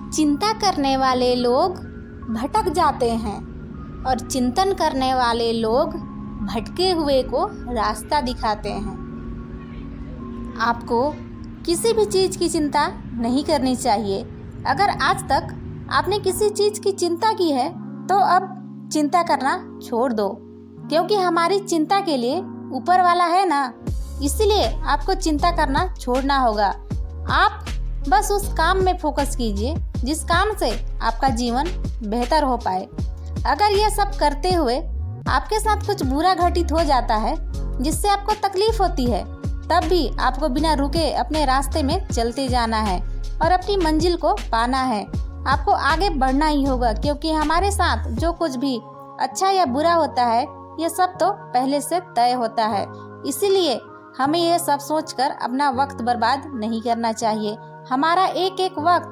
चिंता करने वाले लोग भटक जाते हैं और चिंतन करने वाले लोग भटके हुए को रास्ता दिखाते हैं। आपको किसी भी चीज़ की चिंता नहीं करनी चाहिए। अगर आज तक आपने किसी चीज़ की चिंता की है तो अब चिंता करना छोड़ दो, क्योंकि हमारी चिंता के लिए ऊपर वाला है ना, इसीलिए आपको चिंता करना छोड़ना होगा। आप बस उस काम में फोकस कीजिए जिस काम से आपका जीवन बेहतर हो पाए। अगर ये सब करते हुए आपके साथ कुछ बुरा घटित हो जाता है जिससे आपको तकलीफ होती है, तब भी आपको बिना रुके अपने रास्ते में चलते जाना है और अपनी मंजिल को पाना है। आपको आगे बढ़ना ही होगा, क्योंकि हमारे साथ जो कुछ भी अच्छा या बुरा होता है ये सब तो पहले से तय होता है। इसीलिए हमें ये सब सोचकर अपना वक्त बर्बाद नहीं करना चाहिए। हमारा एक एक वक्त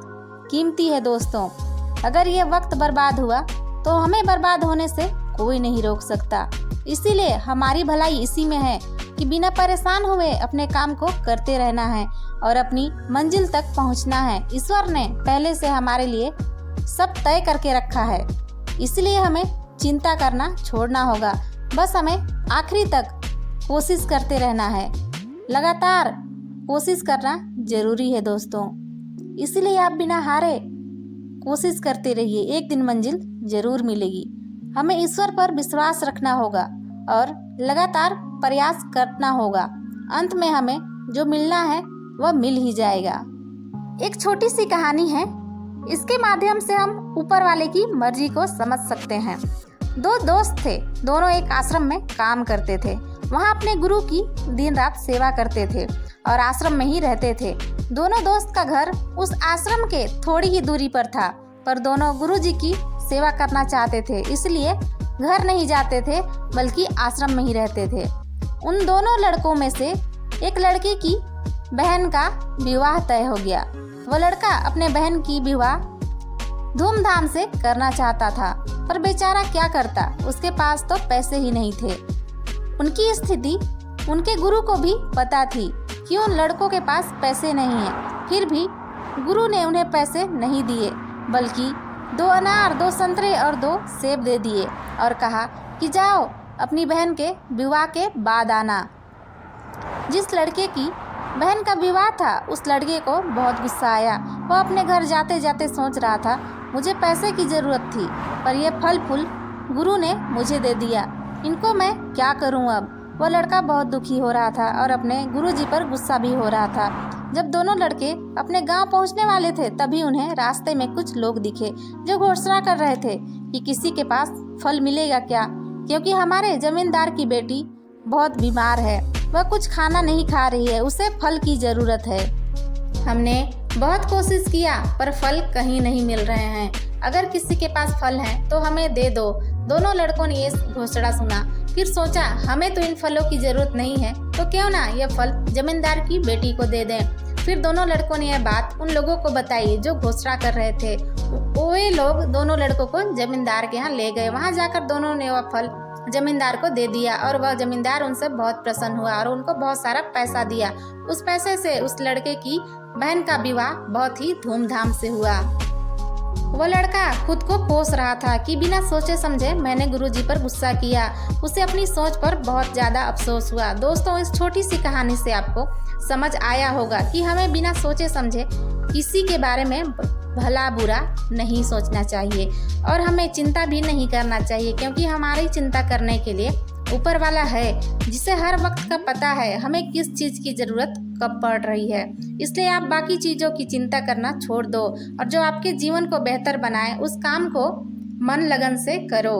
कीमती है दोस्तों। अगर ये वक्त बर्बाद हुआ तो हमें बर्बाद होने से कोई नहीं रोक सकता। इसीलिए हमारी भलाई इसी में है कि बिना परेशान हुए अपने काम को करते रहना है और अपनी मंजिल तक पहुंचना है। ईश्वर ने पहले से हमारे लिए सब तय करके रखा है, इसलिए हमें चिंता करना छोड़ना होगा। बस हमें आखिरी तक कोशिश करते रहना है। लगातार कोशिश करना जरूरी है दोस्तों, इसलिए आप बिना हारे कोशिश करते रहिए। एक दिन मंजिल जरूर मिलेगी। हमें ईश्वर पर विश्वास रखना होगा और लगातार प्रयास करना होगा। अंत में हमें जो मिलना है वह मिल ही जाएगा। एक छोटी सी कहानी है, इसके माध्यम से हम ऊपर वाले की मर्जी को समझ सकते हैं। दो दोस्त थे, दोनों एक आश्रम में काम करते थे। वहाँ अपने गुरु की दिन रात सेवा करते थे और आश्रम में ही रहते थे। दोनों दोस्त का घर उस आश्रम के थोड़ी ही दूरी पर था, पर दोनों गुरु जी की सेवा करना चाहते थे, इसलिए घर नहीं जाते थे बल्कि आश्रम में ही रहते थे। उन दोनों लड़कों में से एक लड़के की बहन का विवाह तय हो गया। वो लड़का अपने बहन की विवाह धूमधाम से करना चाहता था, पर बेचारा क्या करता, उसके पास तो पैसे ही नहीं थे। उनकी स्थिति उनके गुरु को भी पता थी कि उन लड़कों के पास पैसे नहीं हैं। फिर भी गुरु ने उन्हें पैसे नहीं दिए, बल्कि 2 अनार, 2 संतरे और 2 सेब दे दिए और कहा कि जाओ अपनी बहन के विवाह के बाद आना। जिस लड़के की बहन का विवाह था उस लड़के को बहुत गुस्सा आया। वो अपने घर जाते जाते सोच रहा था, मुझे पैसे की ज़रूरत थी पर यह फल फूल गुरु ने मुझे दे दिया, इनको मैं क्या करूं अब। वो लड़का बहुत दुखी हो रहा था और अपने गुरुजी पर गुस्सा भी हो रहा था। जब दोनों लड़के अपने गांव पहुंचने वाले थे तभी उन्हें रास्ते में कुछ लोग दिखे जो घोषणा कर रहे थे कि किसी के पास फल मिलेगा क्या, क्योंकि हमारे जमींदार की बेटी बहुत बीमार है, वह कुछ खाना नहीं खा रही है, उसे फल की ज़रूरत है। हमने बहुत कोशिश किया पर फल कहीं नहीं मिल रहे हैं, अगर किसी के पास फल हैं तो हमें दे दो। दोनों लड़कों ने ये घोषणा सुना, फिर सोचा हमें तो इन फलों की ज़रूरत नहीं है, तो क्यों ना यह फल जमींदार की बेटी को दे दें। फिर दोनों लड़कों ने यह बात उन लोगों को बताई जो घोषणा कर रहे थे। वे लोग दोनों लड़कों को जमींदार के यहाँ ले गए। वहाँ जाकर दोनों ने वह फल जमींदार को दे दिया और वह जमींदार उनसे बहुत प्रसन्न हुआ और उनको बहुत सारा पैसा दिया। उस पैसे से उस लड़के की बहन का विवाह बहुत ही धूमधाम से हुआ। वो लड़का खुद को कोस रहा था कि बिना सोचे समझे मैंने गुरुजी पर गुस्सा किया। उसे अपनी सोच पर बहुत ज़्यादा अफसोस हुआ। दोस्तों, इस छोटी सी कहानी से आपको समझ आया होगा कि हमें बिना सोचे समझे किसी के बारे में भला बुरा नहीं सोचना चाहिए और हमें चिंता भी नहीं करना चाहिए, क्योंकि हमारी चिंता करने के लिए ऊपर वाला है जिसे हर वक्त का पता है हमें किस चीज़ की ज़रूरत कब पड़ रही है। इसलिए आप बाकी चीज़ों की चिंता करना छोड़ दो और जो आपके जीवन को बेहतर बनाए उस काम को मन लगन से करो।